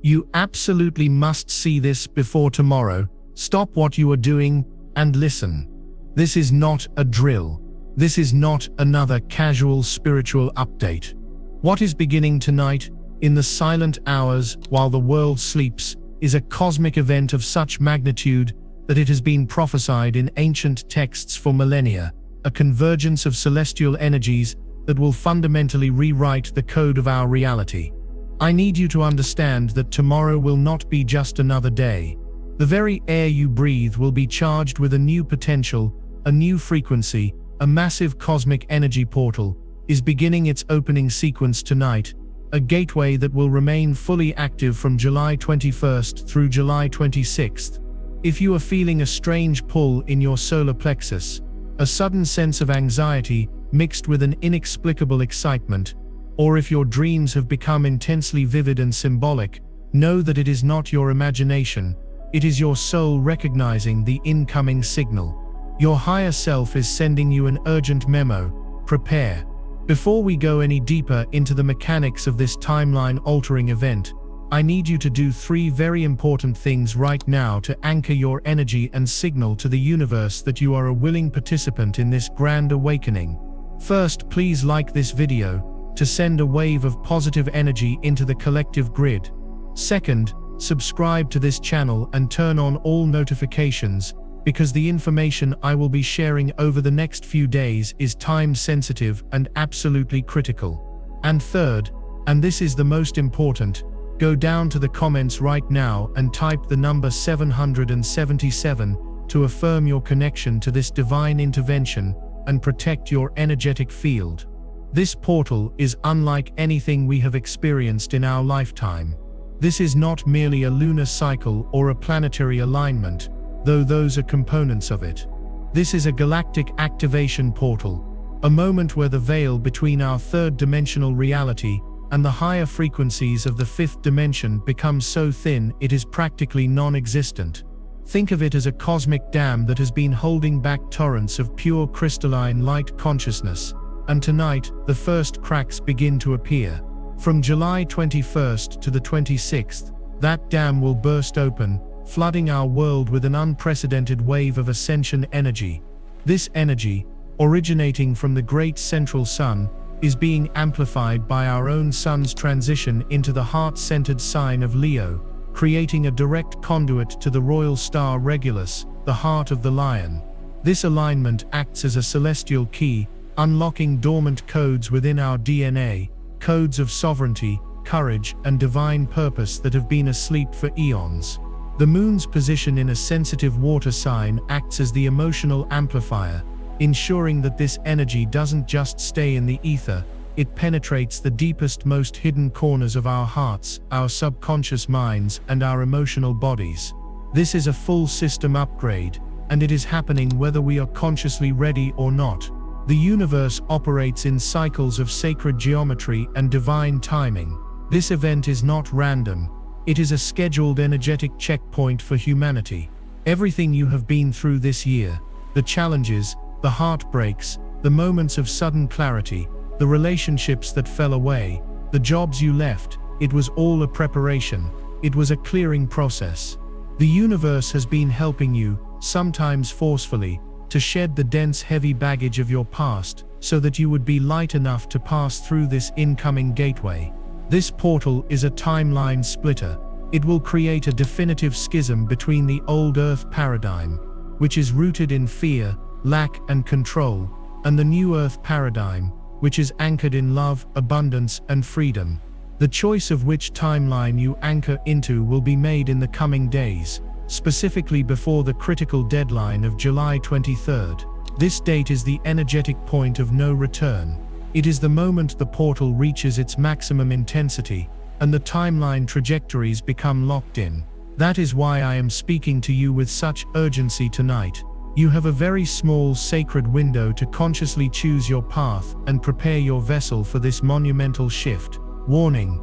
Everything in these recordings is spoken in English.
You absolutely must see this before tomorrow. Stop what you are doing and listen. This is not a drill. This is not another casual spiritual update. What is beginning tonight, in the silent hours while the world sleeps, is a cosmic event of such magnitude that it has been prophesied in ancient texts for millennia, a convergence of celestial energies that will fundamentally rewrite the code of our reality. I need you to understand that tomorrow will not be just another day. The very air you breathe will be charged with a new potential, a new frequency. A massive cosmic energy portal is beginning its opening sequence tonight, a gateway that will remain fully active from July 21st through July 26th. If you are feeling a strange pull in your solar plexus, a sudden sense of anxiety mixed with an inexplicable excitement, or if your dreams have become intensely vivid and symbolic, know that it is not your imagination, it is your soul recognizing the incoming signal. Your higher self is sending you an urgent memo. Prepare. Before we go any deeper into the mechanics of this timeline-altering event, I need you to do 3 very important things right now to anchor your energy and signal to the universe that you are a willing participant in this grand awakening. First, please like this video to send a wave of positive energy into the collective grid. Second, subscribe to this channel and turn on all notifications, because the information I will be sharing over the next few days is time-sensitive and absolutely critical. And third, and this is the most important, go down to the comments right now and type the number 777 to affirm your connection to this divine intervention and protect your energetic field. This portal is unlike anything we have experienced in our lifetime. This is not merely a lunar cycle or a planetary alignment, though those are components of it. This is a galactic activation portal, a moment where the veil between our third-dimensional reality and the higher frequencies of the fifth dimension becomes so thin it is practically non-existent. Think of it as a cosmic dam that has been holding back torrents of pure crystalline light consciousness, and tonight, the first cracks begin to appear. From July 21st to the 26th, that dam will burst open, flooding our world with an unprecedented wave of ascension energy. This energy, originating from the great central sun, is being amplified by our own sun's transition into the heart-centered sign of Leo, creating a direct conduit to the royal star Regulus, the heart of the lion. This alignment acts as a celestial key, unlocking dormant codes within our DNA, codes of sovereignty, courage, and divine purpose that have been asleep for eons. The moon's position in a sensitive water sign acts as the emotional amplifier, ensuring that this energy doesn't just stay in the ether, it penetrates the deepest, most hidden corners of our hearts, our subconscious minds, and our emotional bodies. This is a full system upgrade, and it is happening whether we are consciously ready or not. The universe operates in cycles of sacred geometry and divine timing. This event is not random. It is a scheduled energetic checkpoint for humanity. Everything you have been through this year, the challenges, the heartbreaks, the moments of sudden clarity, the relationships that fell away, the jobs you left, it was all a preparation. It was a clearing process. The universe has been helping you, sometimes forcefully, to shed the dense, heavy baggage of your past, so that you would be light enough to pass through this incoming gateway. This portal is a timeline splitter. It will create a definitive schism between the old Earth paradigm, which is rooted in fear, lack, and control, and the new Earth paradigm, which is anchored in love, abundance, and freedom. The choice of which timeline you anchor into will be made in the coming days, specifically before the critical deadline of July 23rd. This date is the energetic point of no return. It is the moment the portal reaches its maximum intensity, and the timeline trajectories become locked in. That is why I am speaking to you with such urgency tonight. You have a very small sacred window to consciously choose your path and prepare your vessel for this monumental shift. Warning: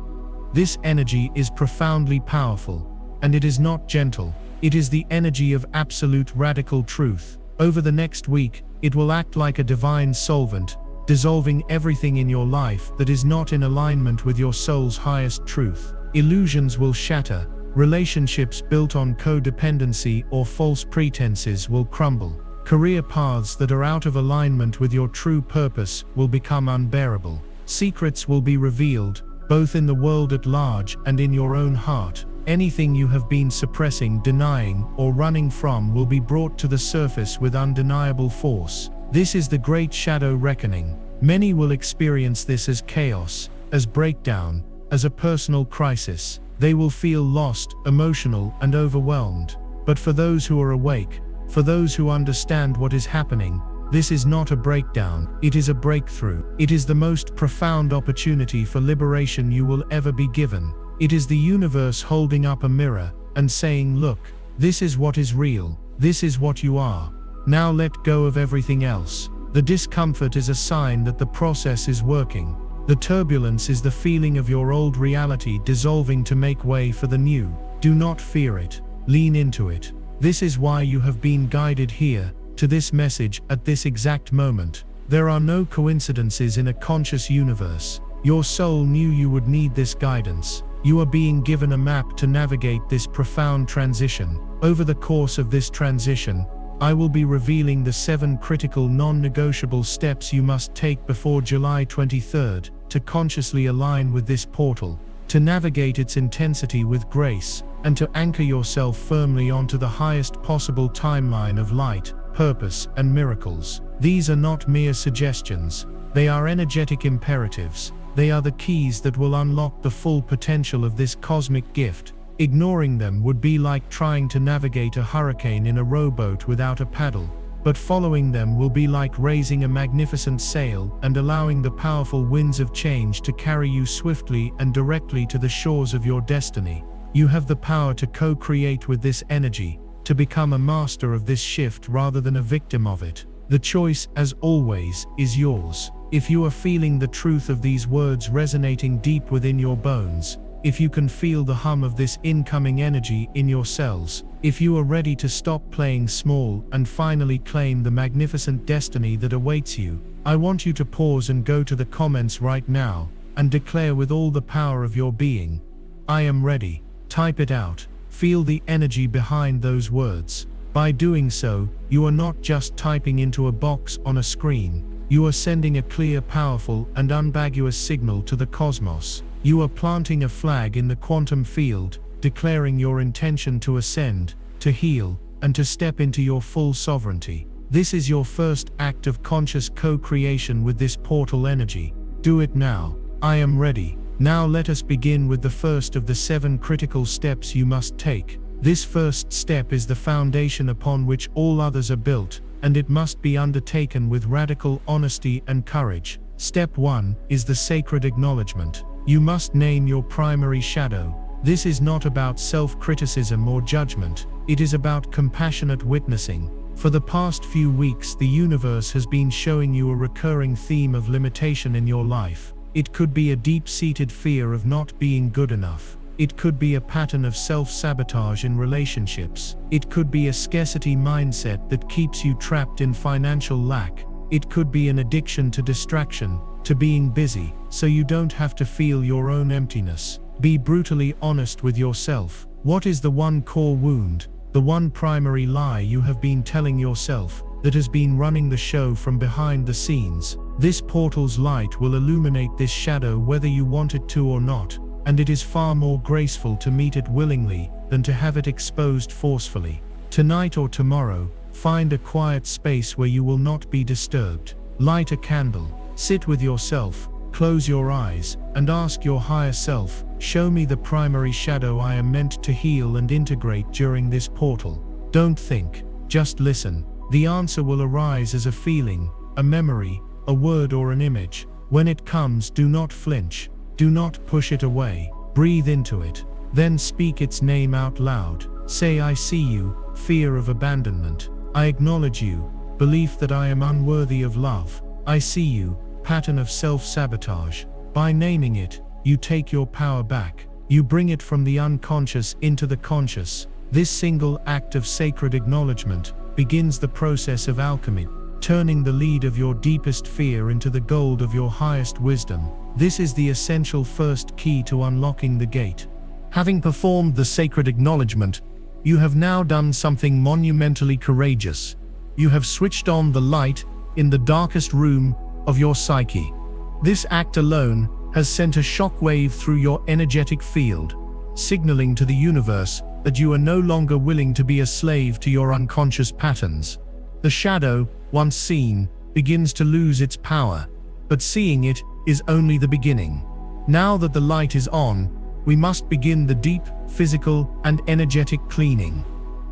this energy is profoundly powerful, and it is not gentle. It is the energy of absolute radical truth. Over the next week, it will act like a divine solvent, dissolving everything in your life that is not in alignment with your soul's highest truth. Illusions will shatter. Relationships built on codependency or false pretenses will crumble. Career paths that are out of alignment with your true purpose will become unbearable. Secrets will be revealed, both in the world at large and in your own heart. Anything you have been suppressing, denying, or running from will be brought to the surface with undeniable force. This is the great shadow reckoning. Many will experience this as chaos, as breakdown, as a personal crisis. They will feel lost, emotional, and overwhelmed. But for those who are awake, for those who understand what is happening, this is not a breakdown, it is a breakthrough. It is the most profound opportunity for liberation you will ever be given. It is the universe holding up a mirror and saying, look, this is what is real, this is what you are. Now let go of everything else. The discomfort is a sign that the process is working. The turbulence is the feeling of your old reality dissolving to make way for the new. Do not fear it. Lean into it. This is why you have been guided here, to this message at this exact moment. There are no coincidences in a conscious universe. Your soul knew you would need this guidance. You are being given a map to navigate this profound transition. Over the course of this transition, I will be revealing the 7 critical non-negotiable steps you must take before July 23rd to consciously align with this portal, to navigate its intensity with grace, and to anchor yourself firmly onto the highest possible timeline of light, purpose, and miracles. These are not mere suggestions. They are energetic imperatives. They are the keys that will unlock the full potential of this cosmic gift. Ignoring them would be like trying to navigate a hurricane in a rowboat without a paddle, but following them will be like raising a magnificent sail and allowing the powerful winds of change to carry you swiftly and directly to the shores of your destiny. You have the power to co-create with this energy, to become a master of this shift rather than a victim of it. The choice, as always, is yours. If you are feeling the truth of these words resonating deep within your bones, if you can feel the hum of this incoming energy in your cells, if you are ready to stop playing small and finally claim the magnificent destiny that awaits you, I want you to pause and go to the comments right now and declare with all the power of your being, I am ready. Type it out. Feel the energy behind those words. By doing so, you are not just typing into a box on a screen. You are sending a clear, powerful, and unambiguous signal to the cosmos. You are planting a flag in the quantum field, declaring your intention to ascend, to heal, and to step into your full sovereignty. This is your first act of conscious co-creation with this portal energy. Do it now. I am ready. Now let us begin with the first of the 7 critical steps you must take. This first step is the foundation upon which all others are built, and it must be undertaken with radical honesty and courage. Step 1 is the sacred acknowledgement. You must name your primary shadow. This is not about self-criticism or judgment. It is about compassionate witnessing. For the past few weeks, the universe has been showing you a recurring theme of limitation in your life. It could be a deep-seated fear of not being good enough. It could be a pattern of self-sabotage in relationships. It could be a scarcity mindset that keeps you trapped in financial lack. It could be an addiction to distraction, to being busy, so you don't have to feel your own emptiness. Be brutally honest with yourself. What is the one core wound, the one primary lie you have been telling yourself, that has been running the show from behind the scenes? This portal's light will illuminate this shadow whether you want it to or not, and it is far more graceful to meet it willingly than to have it exposed forcefully. Tonight or tomorrow, find a quiet space where you will not be disturbed. Light a candle, sit with yourself, close your eyes, and ask your higher self, show me the primary shadow I am meant to heal and integrate during this portal. Don't think, just listen. The answer will arise as a feeling, a memory, a word or an image. When it comes, do not flinch. Do not push it away. Breathe into it. Then speak its name out loud. Say, I see you, fear of abandonment. I acknowledge you, belief that I am unworthy of love. I see you, pattern of self-sabotage. By naming it, you take your power back. You bring it from the unconscious into the conscious. This single act of sacred acknowledgement begins the process of alchemy, turning the lead of your deepest fear into the gold of your highest wisdom. This is the essential first key to unlocking the gate. Having performed the sacred acknowledgement, you have now done something monumentally courageous. You have switched on the light in the darkest room of your psyche. This act alone has sent a shockwave through your energetic field, signaling to the universe that you are no longer willing to be a slave to your unconscious patterns. The shadow, once seen, begins to lose its power, but seeing it is only the beginning. Now that the light is on, we must begin the deep, physical, and energetic cleaning.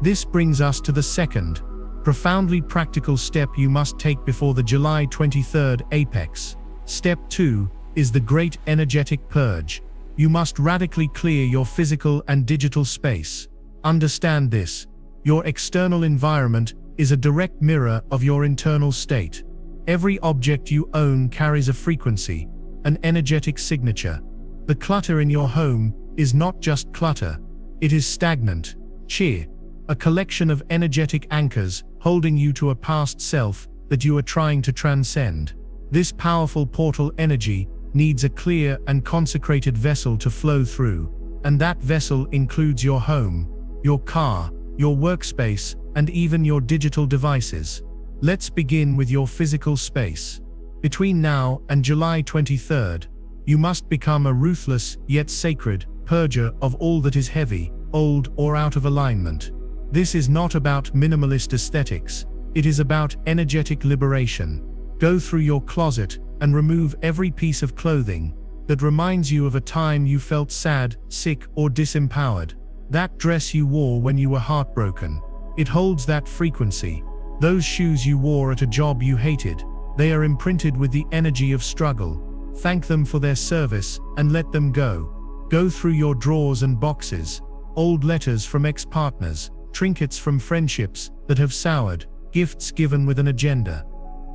This brings us to the second, profoundly practical step you must take before the July 23rd apex. Step 2 is the Great Energetic Purge. You must radically clear your physical and digital space. Understand this: your external environment is a direct mirror of your internal state. Every object you own carries a frequency, an energetic signature. The clutter in your home is not just clutter, it is stagnant chi, a collection of energetic anchors holding you to a past self that you are trying to transcend. This powerful portal energy needs a clear and consecrated vessel to flow through, and that vessel includes your home, your car, your workspace, and even your digital devices. Let's begin with your physical space. Between now and July 23rd, you must become a ruthless yet sacred purger of all that is heavy, old, or out of alignment. This is not about minimalist aesthetics, it is about energetic liberation. Go through your closet and remove every piece of clothing that reminds you of a time you felt sad, sick, or disempowered. That dress you wore when you were heartbroken. It holds that frequency. Those shoes you wore at a job you hated. They are imprinted with the energy of struggle. Thank them for their service and let them go. Go through your drawers and boxes. Old letters from ex-partners, trinkets from friendships that have soured, gifts given with an agenda.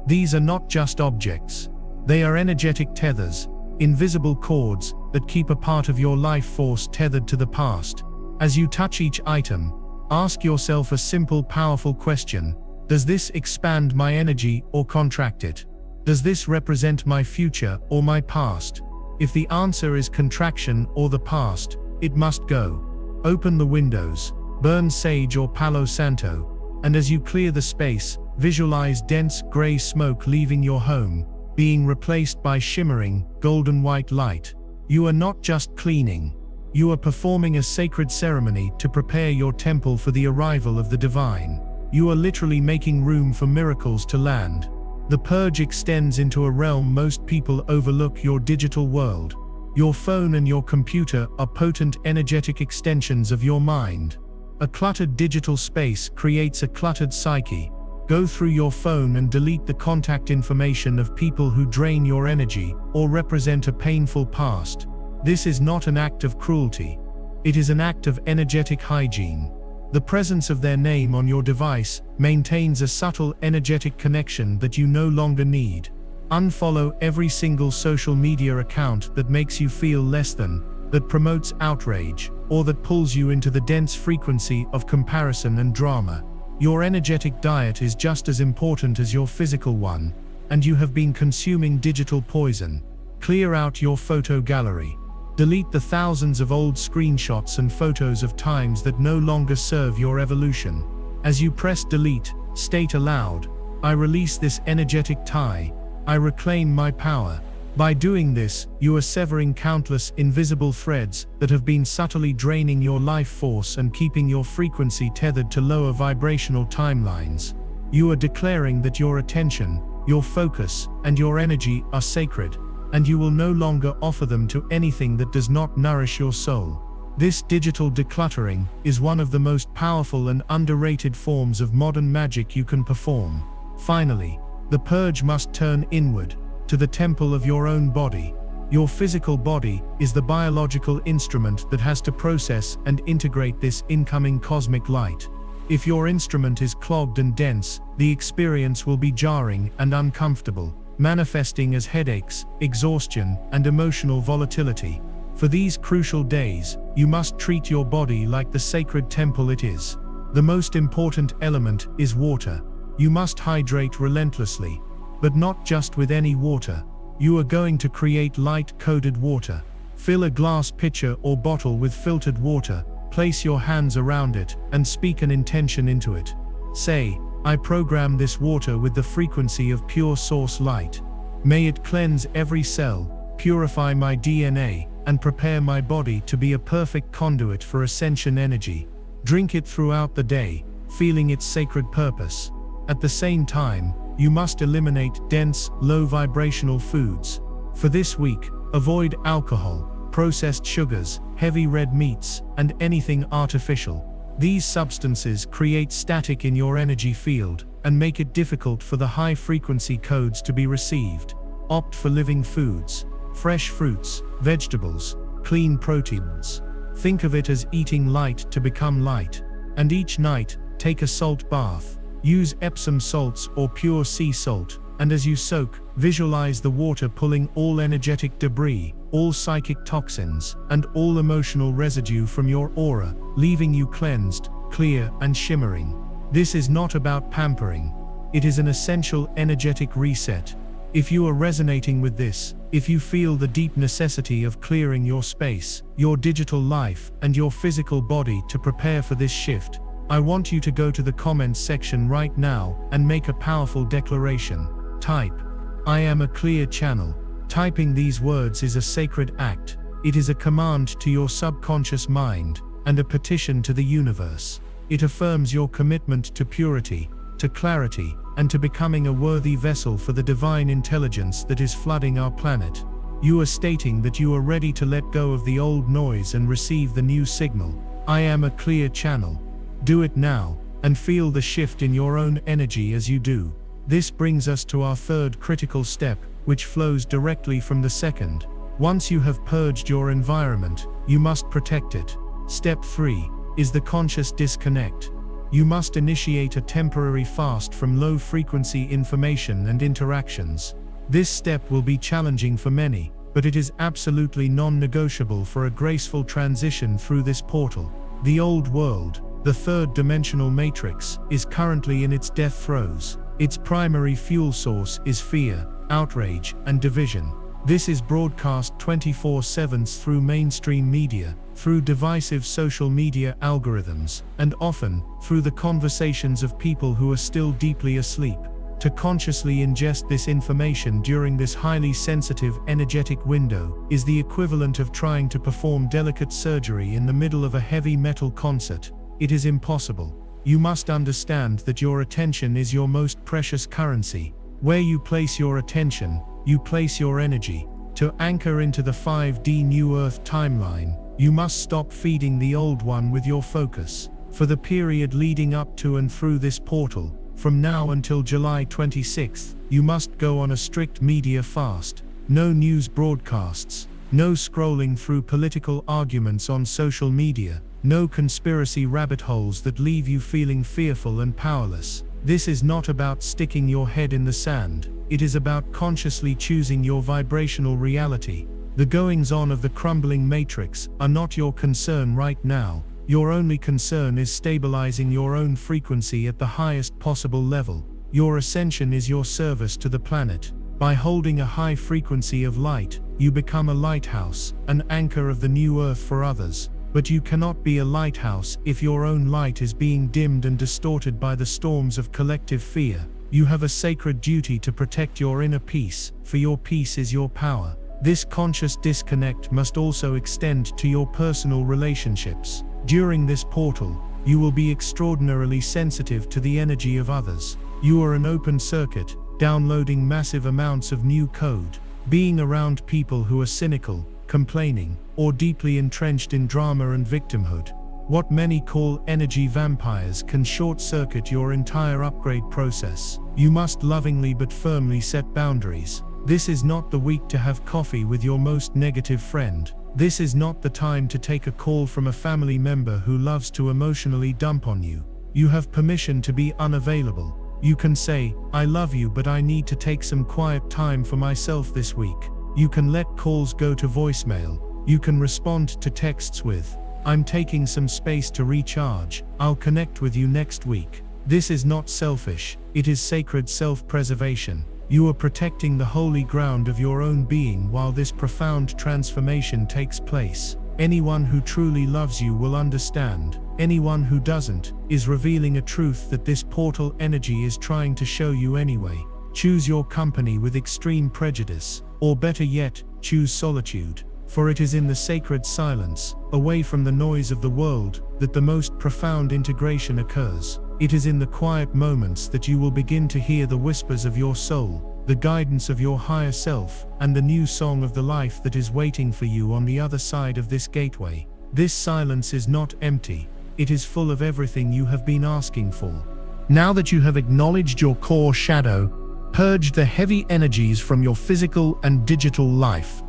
These are not just objects. They are energetic tethers, invisible cords that keep a part of your life force tethered to the past. As you touch each item, ask yourself a simple, powerful question. Does this expand my energy or contract it? Does this represent my future or my past? If the answer is contraction or the past, it must go. Open the windows, burn sage or Palo Santo, and as you clear the space, visualize dense gray smoke leaving your home, being replaced by shimmering, golden white light. You are not just cleaning. You are performing a sacred ceremony to prepare your temple for the arrival of the divine. You are literally making room for miracles to land. The purge extends into a realm most people overlook: your digital world. Your phone and your computer are potent energetic extensions of your mind. A cluttered digital space creates a cluttered psyche. Go through your phone and delete the contact information of people who drain your energy or represent a painful past. This is not an act of cruelty. It is an act of energetic hygiene. The presence of their name on your device maintains a subtle energetic connection that you no longer need. Unfollow every single social media account that makes you feel less than, that promotes outrage, or that pulls you into the dense frequency of comparison and drama. Your energetic diet is just as important as your physical one, and you have been consuming digital poison. Clear out your photo gallery. Delete the thousands of old screenshots and photos of times that no longer serve your evolution. As you press delete, state aloud, I release this energetic tie. I reclaim my power. By doing this, you are severing countless invisible threads that have been subtly draining your life force and keeping your frequency tethered to lower vibrational timelines. You are declaring that your attention, your focus, and your energy are sacred, and you will no longer offer them to anything that does not nourish your soul. This digital decluttering is one of the most powerful and underrated forms of modern magic you can perform. Finally, the purge must turn inward, to the temple of your own body. Your physical body is the biological instrument that has to process and integrate this incoming cosmic light. If your instrument is clogged and dense, the experience will be jarring and uncomfortable, manifesting as headaches, exhaustion, and emotional volatility. For these crucial days, you must treat your body like the sacred temple it is. The most important element is water. You must hydrate relentlessly, but not just with any water. You are going to create light-coded water. Fill a glass pitcher or bottle with filtered water, place your hands around it, and speak an intention into it. Say, I program this water with the frequency of pure source light. May it cleanse every cell, purify my DNA, and prepare my body to be a perfect conduit for ascension energy. Drink it throughout the day, feeling its sacred purpose. At the same time, you must eliminate dense, low-vibrational foods. For this week, avoid alcohol, processed sugars, heavy red meats, and anything artificial. These substances create static in your energy field and make it difficult for the high-frequency codes to be received. Opt for living foods, fresh fruits, vegetables, clean proteins. Think of it as eating light to become light. And each night, take a salt bath. Use Epsom salts or pure sea salt, and as you soak, visualize the water pulling all energetic debris, all psychic toxins, and all emotional residue from your aura, leaving you cleansed, clear, and shimmering. This is not about pampering. It is an essential energetic reset. If you are resonating with this, if you feel the deep necessity of clearing your space, your digital life, and your physical body to prepare for this shift, I want you to go to the comments section right now and make a powerful declaration. Type, I am a clear channel. Typing these words is a sacred act. It is a command to your subconscious mind and a petition to the universe. It affirms your commitment to purity, to clarity, and to becoming a worthy vessel for the divine intelligence that is flooding our planet. You are stating that you are ready to let go of the old noise and receive the new signal. I am a clear channel. Do it now, and feel the shift in your own energy as you do. This brings us to our third critical step, which flows directly from the second. Once you have purged your environment, you must protect it. Step 3 is the conscious disconnect. You must initiate a temporary fast from low-frequency information and interactions. This step will be challenging for many, but it is absolutely non-negotiable for a graceful transition through this portal. The old world, the third-dimensional matrix, is currently in its death throes. Its primary fuel source is fear, outrage, and division. This is broadcast 24/7 through mainstream media, through divisive social media algorithms, and often, through the conversations of people who are still deeply asleep. To consciously ingest this information during this highly sensitive energetic window is the equivalent of trying to perform delicate surgery in the middle of a heavy metal concert. It is impossible. You must understand that your attention is your most precious currency. Where you place your attention, you place your energy. To anchor into the 5D New Earth timeline, you must stop feeding the old one with your focus. For the period leading up to and through this portal, from now until July 26th, you must go on a strict media fast. No news broadcasts, no scrolling through political arguments on social media, no conspiracy rabbit holes that leave you feeling fearful and powerless. This is not about sticking your head in the sand. It is about consciously choosing your vibrational reality. The goings-on of the crumbling matrix are not your concern right now. Your only concern is stabilizing your own frequency at the highest possible level. Your ascension is your service to the planet. By holding a high frequency of light, you become a lighthouse, an anchor of the new earth for others. But you cannot be a lighthouse if your own light is being dimmed and distorted by the storms of collective fear. You have a sacred duty to protect your inner peace, for your peace is your power. This conscious disconnect must also extend to your personal relationships. During this portal, you will be extraordinarily sensitive to the energy of others. You are an open circuit, downloading massive amounts of new code. Being around people who are cynical, complaining, or deeply entrenched in drama and victimhood, what many call energy vampires, can short-circuit your entire upgrade process. You must lovingly but firmly set boundaries. This is not the week to have coffee with your most negative friend. This is not the time to take a call from a family member who loves to emotionally dump on you. You have permission to be unavailable. You can say, I love you but I need to take some quiet time for myself this week. You can let calls go to voicemail. You can respond to texts with, I'm taking some space to recharge. I'll connect with you next week. This is not selfish, it is sacred self-preservation. You are protecting the holy ground of your own being while this profound transformation takes place. Anyone who truly loves you will understand. Anyone who doesn't is revealing a truth that this portal energy is trying to show you anyway. Choose your company with extreme prejudice, or better yet, choose solitude. For it is in the sacred silence, away from the noise of the world, that the most profound integration occurs. It is in the quiet moments that you will begin to hear the whispers of your soul, the guidance of your higher self, and the new song of the life that is waiting for you on the other side of this gateway. This silence is not empty. It is full of everything you have been asking for. Now that you have acknowledged your core shadow, purged the heavy energies from your physical and digital life,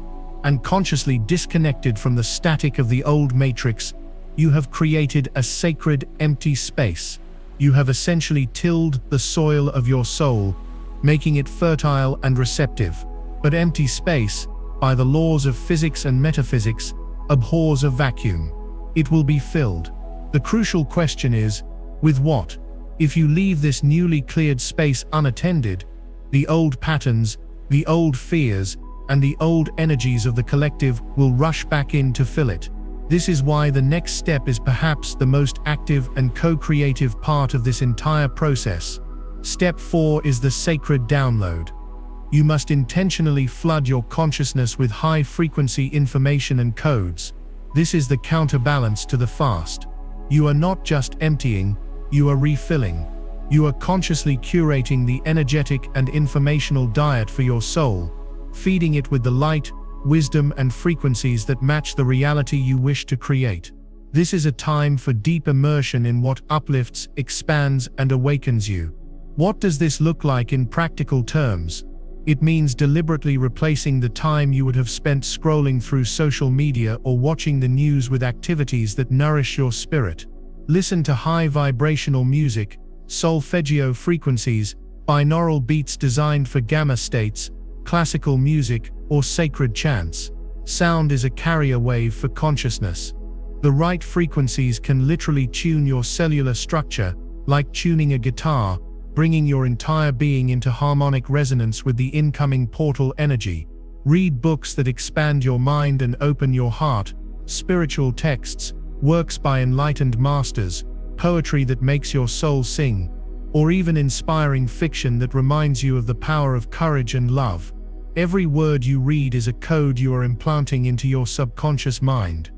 and consciously disconnected from the static of the old matrix, you have created a sacred, empty space. You have essentially tilled the soil of your soul, making it fertile and receptive. But empty space, by the laws of physics and metaphysics, abhors a vacuum. It will be filled. The crucial question is, with what? If you leave this newly cleared space unattended, the old patterns, the old fears, and the old energies of the collective will rush back in to fill it. This is why the next step is perhaps the most active and co-creative part of this entire process. Step 4 is the sacred download. You must intentionally flood your consciousness with high-frequency information and codes. This is the counterbalance to the fast. You are not just emptying, you are refilling. You are consciously curating the energetic and informational diet for your soul, feeding it with the light, wisdom, and frequencies that match the reality you wish to create. This is a time for deep immersion in what uplifts, expands, and awakens you. What does this look like in practical terms? It means deliberately replacing the time you would have spent scrolling through social media or watching the news with activities that nourish your spirit. Listen to high vibrational music, solfeggio frequencies, binaural beats designed for gamma states, classical music, or sacred chants. Sound is a carrier wave for consciousness. The right frequencies can literally tune your cellular structure, like tuning a guitar, bringing your entire being into harmonic resonance with the incoming portal energy. Read books that expand your mind and open your heart, spiritual texts, works by enlightened masters, poetry that makes your soul sing, or even inspiring fiction that reminds you of the power of courage and love. Every word you read is a code you are implanting into your subconscious mind.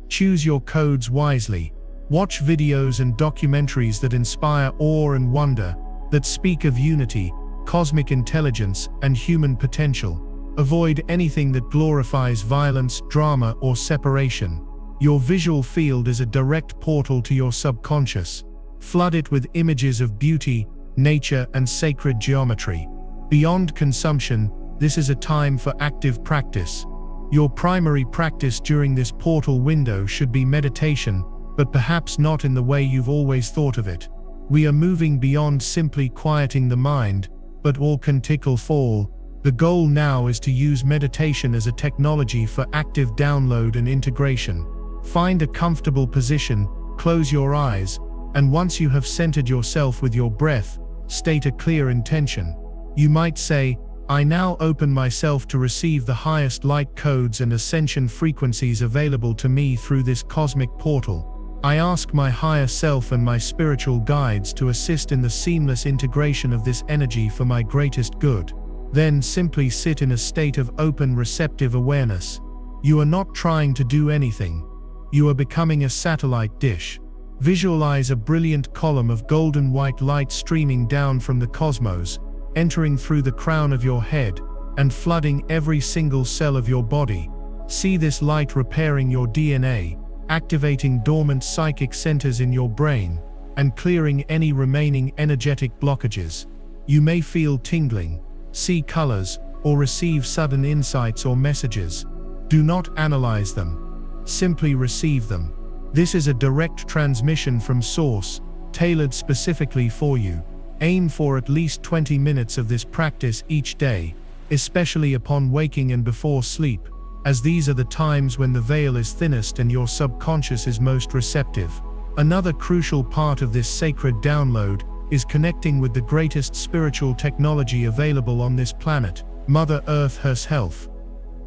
Choose your codes wisely. Watch videos and documentaries that inspire awe and wonder, that speak of unity, cosmic intelligence, and human potential. Avoid anything that glorifies violence, drama, or separation. Your visual field is a direct portal to your subconscious. Flood it with images of beauty, nature, and sacred geometry. Beyond consumption, this is a time for active practice. Your primary practice during this portal window should be meditation, but perhaps not in the way you've always thought of it. We are moving beyond simply quieting the mind, but all can tickle fall. The goal now is to use meditation as a technology for active download and integration. Find a comfortable position, close your eyes, and once you have centered yourself with your breath, state a clear intention. You might say, I now open myself to receive the highest light codes and ascension frequencies available to me through this cosmic portal. I ask my higher self and my spiritual guides to assist in the seamless integration of this energy for my greatest good. Then simply sit in a state of open, receptive awareness. You are not trying to do anything. You are becoming a satellite dish. Visualize a brilliant column of golden white light streaming down from the cosmos, entering through the crown of your head, and flooding every single cell of your body. See this light repairing your DNA, activating dormant psychic centers in your brain, and clearing any remaining energetic blockages. You may feel tingling, see colors, or receive sudden insights or messages. Do not analyze them. Simply receive them. This is a direct transmission from Source, tailored specifically for you. Aim for at least 20 minutes of this practice each day, especially upon waking and before sleep, as these are the times when the veil is thinnest and your subconscious is most receptive. Another crucial part of this sacred download is connecting with the greatest spiritual technology available on this planet, Mother Earth herself.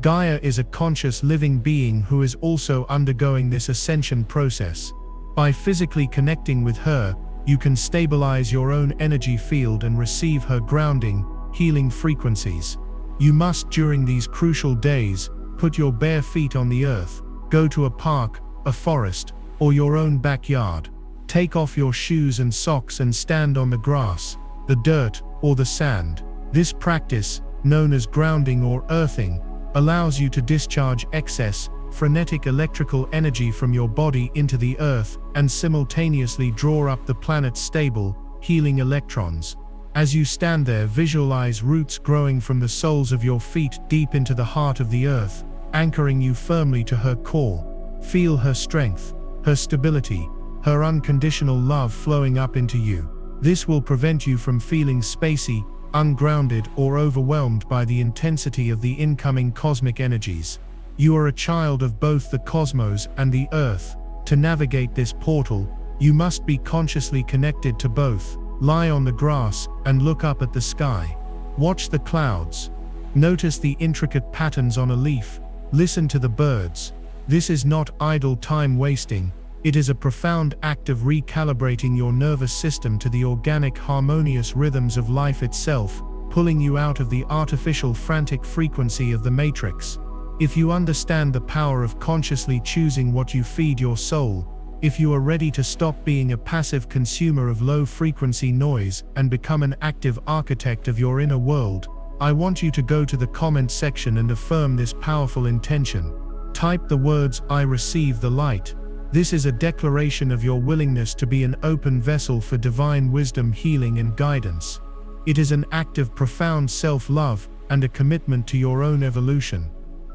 Gaia is a conscious living being who is also undergoing this ascension process. By physically connecting with her, you can stabilize your own energy field and receive her grounding, healing frequencies. You must, during these crucial days, put your bare feet on the earth, go to a park, a forest, or your own backyard. Take off your shoes and socks and stand on the grass, the dirt, or the sand. This practice, known as grounding or earthing, allows you to discharge excess, frenetic electrical energy from your body into the earth and simultaneously draw up the planet's stable, healing electrons. As you stand there, visualize roots growing from the soles of your feet deep into the heart of the earth, anchoring you firmly to her core. Feel her strength, her stability, her unconditional love flowing up into you. This will prevent you from feeling spacey, ungrounded, or overwhelmed by the intensity of the incoming cosmic energies. You are a child of both the cosmos and the earth. To navigate this portal, you must be consciously connected to both. Lie on the grass and look up at the sky. Watch the clouds. Notice the intricate patterns on a leaf. Listen to the birds. This is not idle time wasting. It is a profound act of recalibrating your nervous system to the organic, harmonious rhythms of life itself, pulling you out of the artificial, frantic frequency of the matrix. If you understand the power of consciously choosing what you feed your soul, if you are ready to stop being a passive consumer of low-frequency noise and become an active architect of your inner world, I want you to go to the comment section and affirm this powerful intention. Type the words, "I receive the light." This is a declaration of your willingness to be an open vessel for divine wisdom, healing, and guidance. It is an act of profound self-love and a commitment to your own evolution.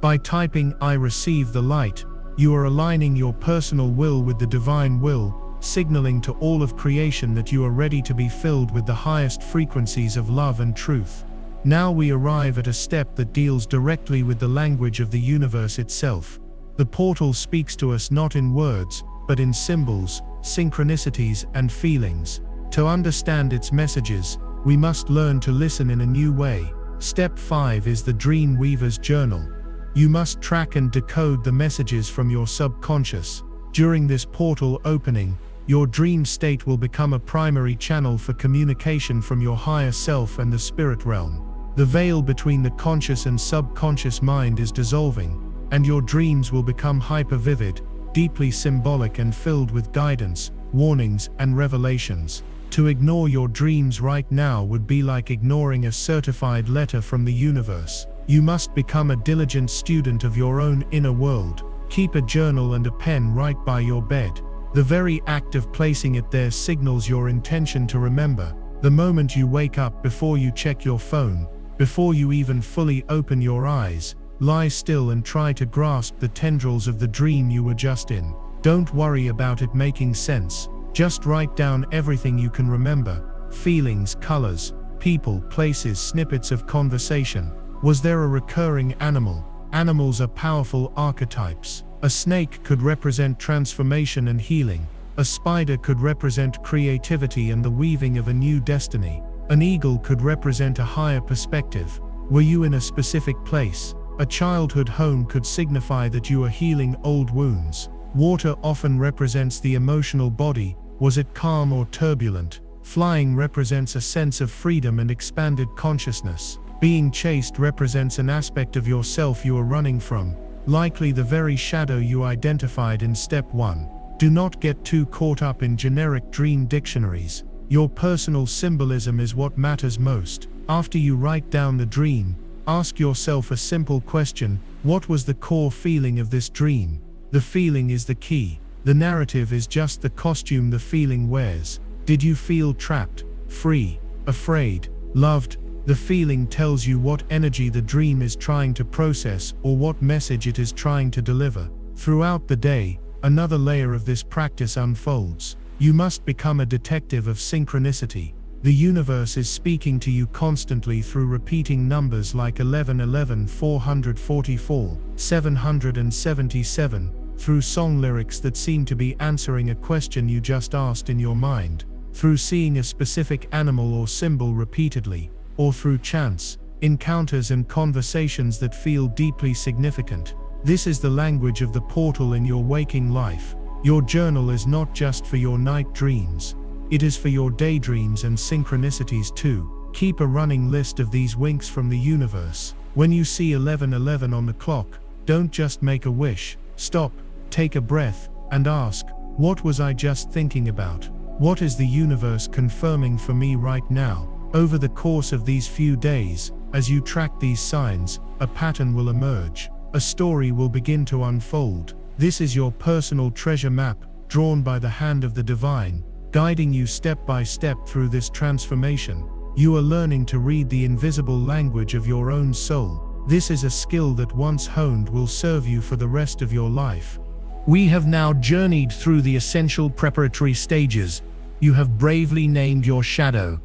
By typing, "I receive the light," you are aligning your personal will with the divine will, signaling to all of creation that you are ready to be filled with the highest frequencies of love and truth. Now we arrive at a step that deals directly with the language of the universe itself. The portal speaks to us not in words, but in symbols, synchronicities, and feelings. To understand its messages, we must learn to listen in a new way. Step 5 is the Dream Weaver's Journal. You must track and decode the messages from your subconscious. During this portal opening, your dream state will become a primary channel for communication from your higher self and the spirit realm. The veil between the conscious and subconscious mind is dissolving, and your dreams will become hyper-vivid, deeply symbolic, and filled with guidance, warnings, and revelations. To ignore your dreams right now would be like ignoring a certified letter from the universe. You must become a diligent student of your own inner world. Keep a journal and a pen right by your bed. The very act of placing it there signals your intention to remember. The moment you wake up, before you check your phone, before you even fully open your eyes, lie still and try to grasp the tendrils of the dream you were just in. Don't worry about it making sense. Just write down everything you can remember: feelings, colors, people, places, snippets of conversation. Was there a recurring animal? Animals are powerful archetypes. A snake could represent transformation and healing. A spider could represent creativity and the weaving of a new destiny. An eagle could represent a higher perspective. Were you in a specific place? A childhood home could signify that you are healing old wounds. Water often represents the emotional body. Was it calm or turbulent? Flying represents a sense of freedom and expanded consciousness. Being chased represents an aspect of yourself you are running from, likely the very shadow you identified in step 1. Do not get too caught up in generic dream dictionaries. Your personal symbolism is what matters most. After you write down the dream, ask yourself a simple question: what was the core feeling of this dream? The feeling is the key. The narrative is just the costume the feeling wears. Did you feel trapped, free, afraid, loved? The feeling tells you what energy the dream is trying to process or what message it is trying to deliver. Throughout the day, another layer of this practice unfolds. You must become a detective of synchronicity. The universe is speaking to you constantly through repeating numbers like 1111, 444, 777, through song lyrics that seem to be answering a question you just asked in your mind. through seeing a specific animal or symbol repeatedly, or through chance, encounters and conversations that feel deeply significant. This is the language of the portal in your waking life. Your journal is not just for your night dreams. It is for your daydreams and synchronicities too. Keep a running list of these winks from the universe. When you see 11:11 on the clock, don't just make a wish. Stop, take a breath, and ask, what was I just thinking about? What is the universe confirming for me right now? Over the course of these few days, as you track these signs, a pattern will emerge. A story will begin to unfold. This is your personal treasure map, drawn by the hand of the divine, guiding you step by step through this transformation. You are learning to read the invisible language of your own soul. This is a skill that once honed will serve you for the rest of your life. We have now journeyed through the essential preparatory stages. You have bravely named your shadow.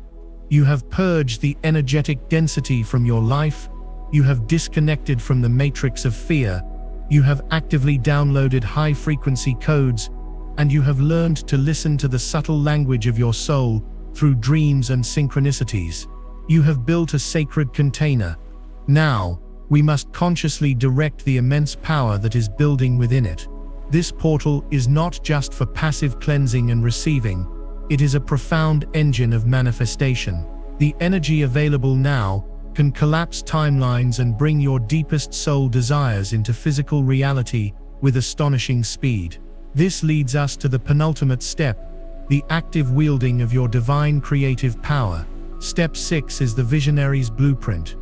You have purged the energetic density from your life. You have disconnected from the matrix of fear. You have actively downloaded high-frequency codes, and you have learned to listen to the subtle language of your soul through dreams and synchronicities. You have built a sacred container. Now, we must consciously direct the immense power that is building within it. This portal is not just for passive cleansing and receiving. It is a profound engine of manifestation. The energy available now can collapse timelines and bring your deepest soul desires into physical reality with astonishing speed. This leads us to the penultimate step, the active wielding of your divine creative power. Step 6 is the visionary's blueprint.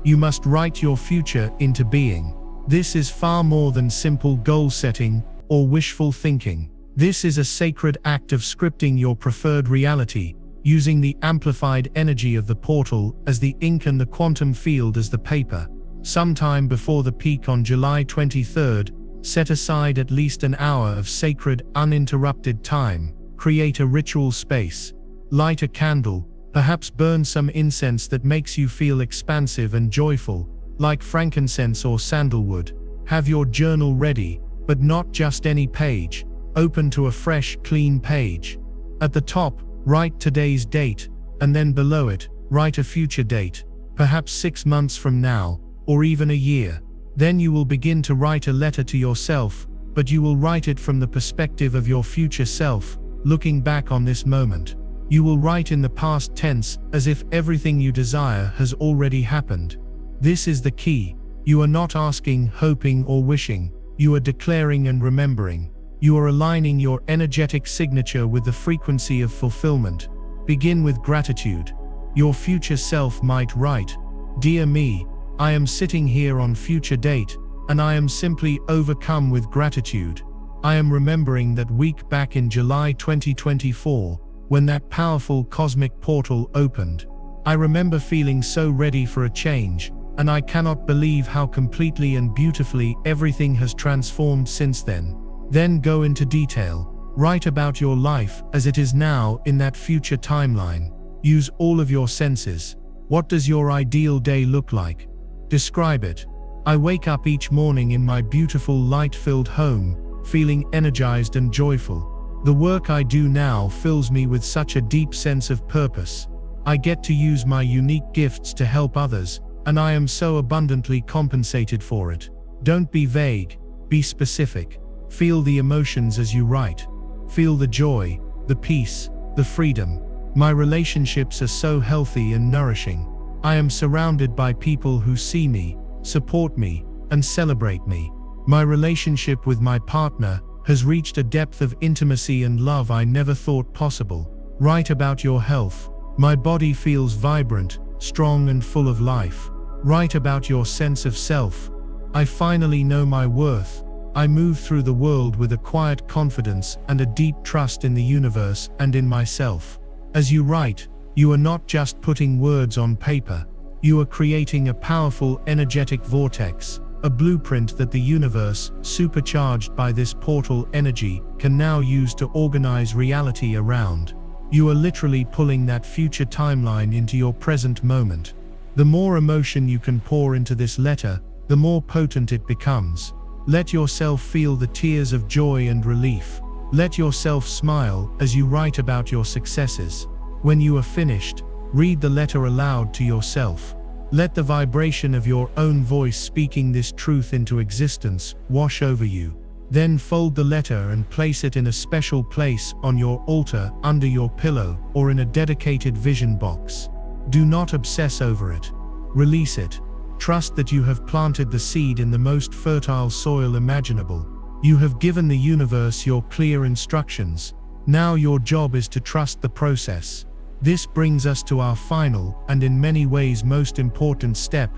You must write your future into being. This is far more than simple goal setting or wishful thinking. This is a sacred act of scripting your preferred reality, using the amplified energy of the portal as the ink and the quantum field as the paper. Sometime before the peak on July 23rd, set aside at least an hour of sacred, uninterrupted time. Create a ritual space. Light a candle, perhaps burn some incense that makes you feel expansive and joyful, like frankincense or sandalwood. Have your journal ready, but not just any page. Open to a fresh, clean page. At the top, write today's date, and then below it, write a future date, perhaps 6 months from now, or even a year. Then you will begin to write a letter to yourself, but you will write it from the perspective of your future self, looking back on this moment. You will write in the past tense, as if everything you desire has already happened. This is the key. You are not asking, hoping, or wishing. You are declaring and remembering. You are aligning your energetic signature with the frequency of fulfillment. Begin with gratitude. Your future self might write, "Dear me, I am sitting here on future date, and I am simply overcome with gratitude. I am remembering that week back in July 2024, when that powerful cosmic portal opened. I remember feeling so ready for a change, and I cannot believe how completely and beautifully everything has transformed since then." Then go into detail. Write about your life as it is now in that future timeline. Use all of your senses. What does your ideal day look like? Describe it. I wake up each morning in my beautiful light-filled home, feeling energized and joyful. The work I do now fills me with such a deep sense of purpose. I get to use my unique gifts to help others, and I am so abundantly compensated for it. Don't be vague, be specific. Feel the emotions as you write. Feel the joy, the peace, the freedom. My relationships are so healthy and nourishing. I am surrounded by people who see me, support me, and celebrate me. My relationship with my partner has reached a depth of intimacy and love I never thought possible. Write about your health. My body feels vibrant, strong, and full of life. Write about your sense of self. I finally know my worth. I move through the world with a quiet confidence and a deep trust in the universe and in myself. As you write, you are not just putting words on paper. You are creating a powerful energetic vortex, a blueprint that the universe, supercharged by this portal energy, can now use to organize reality around. You are literally pulling that future timeline into your present moment. The more emotion you can pour into this letter, the more potent it becomes. Let yourself feel the tears of joy and relief. Let yourself smile as you write about your successes. When you are finished, read the letter aloud to yourself. Let the vibration of your own voice speaking this truth into existence wash over you. Then fold the letter and place it in a special place on your altar, under your pillow, or in a dedicated vision box. Do not obsess over it. Release it. Trust that you have planted the seed in the most fertile soil imaginable. You have given the universe your clear instructions. Now your job is to trust the process. This brings us to our final, and in many ways most important step.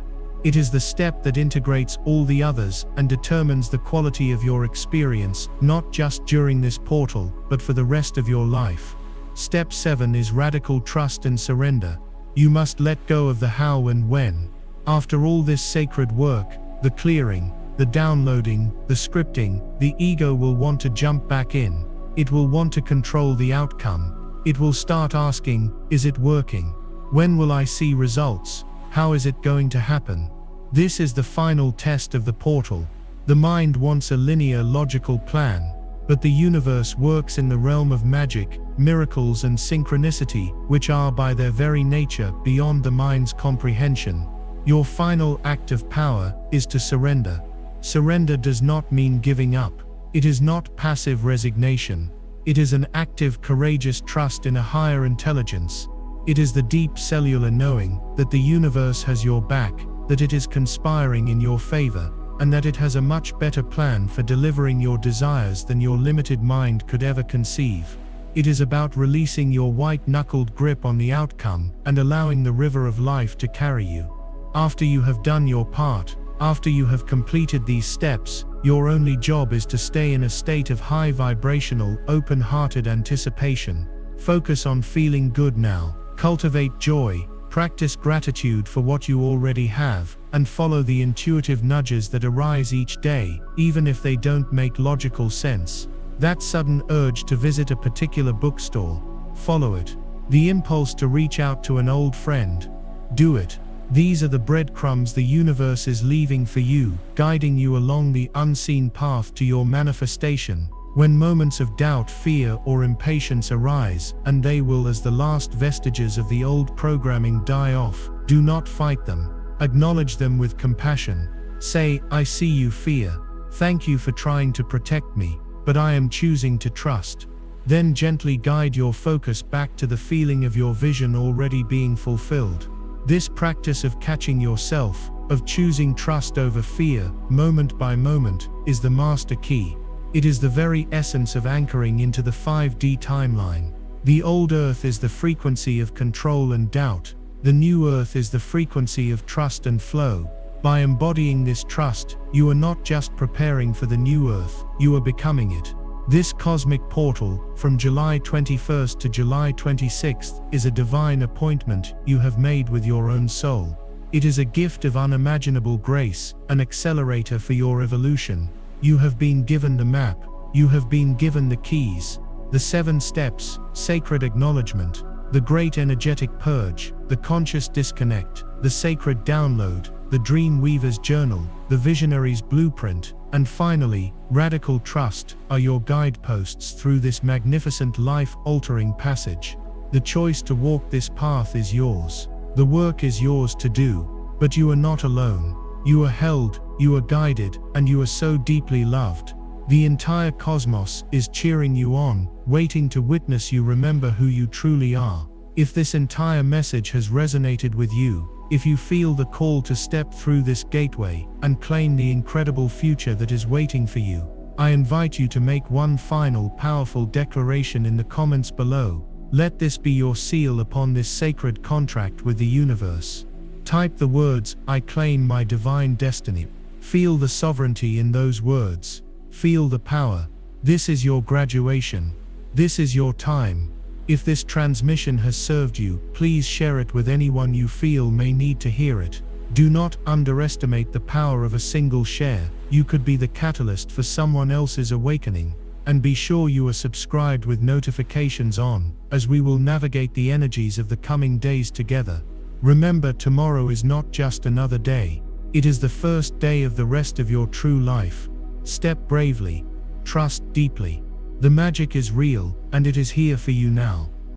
It is the step that integrates all the others and determines the quality of your experience, not just during this portal, but for the rest of your life. Step 7 is radical trust and surrender. You must let go of the how and when. After all this sacred work, the clearing, the downloading, the scripting, the ego will want to jump back in. It will want to control the outcome. It will start asking, is it working? When will I see results? How is it going to happen? This is the final test of the portal. The mind wants a linear, logical plan, but the universe works in the realm of magic, miracles and synchronicity, which are by their very nature beyond the mind's comprehension. Your final act of power is to surrender. Surrender does not mean giving up. It is not passive resignation. It is an active, courageous trust in a higher intelligence. It is the deep cellular knowing that the universe has your back, that it is conspiring in your favor, and that it has a much better plan for delivering your desires than your limited mind could ever conceive. It is about releasing your white-knuckled grip on the outcome and allowing the river of life to carry you. After you have done your part, after you have completed these steps, your only job is to stay in a state of high vibrational, open-hearted anticipation. Focus on feeling good now. Cultivate joy, practice gratitude for what you already have, and follow the intuitive nudges that arise each day, even if they don't make logical sense. That sudden urge to visit a particular bookstore, follow it. The impulse to reach out to an old friend, do it. These are the breadcrumbs the universe is leaving for you, guiding you along the unseen path to your manifestation. When moments of doubt, fear, or impatience arise, and they will as the last vestiges of the old programming die off, do not fight them. Acknowledge them with compassion. Say, I see you, fear. Thank you for trying to protect me, but I am choosing to trust. Then gently guide your focus back to the feeling of your vision already being fulfilled. This practice of catching yourself, of choosing trust over fear, moment by moment, is the master key. It is the very essence of anchoring into the 5D timeline. The old Earth is the frequency of control and doubt. The new Earth is the frequency of trust and flow. By embodying this trust, you are not just preparing for the new Earth, you are becoming it. This cosmic portal, from July 21st to July 26th, is a divine appointment you have made with your own soul. It is a gift of unimaginable grace, an accelerator for your evolution. You have been given the map, you have been given the keys, the 7 steps, sacred acknowledgement, the great energetic purge, the conscious disconnect, the sacred download, the dream weaver's journal, the visionary's blueprint, and finally, radical trust are your guideposts through this magnificent life-altering passage. The choice to walk this path is yours. The work is yours to do, but you are not alone. You are held, you are guided, and you are so deeply loved. The entire cosmos is cheering you on, waiting to witness you remember who you truly are. If this entire message has resonated with you, if you feel the call to step through this gateway and claim the incredible future that is waiting for you, I invite you to make one final powerful declaration in the comments below. Let this be your seal upon this sacred contract with the universe. Type the words, I claim my divine destiny. Feel the sovereignty in those words. Feel the power. This is your graduation. This is your time. If this transmission has served you, please share it with anyone you feel may need to hear it. Do not underestimate the power of a single share. You could be the catalyst for someone else's awakening. And be sure you are subscribed with notifications on, as we will navigate the energies of the coming days together. Remember, tomorrow is not just another day. It is the first day of the rest of your true life. Step bravely. Trust deeply. The magic is real, and it is here for you now.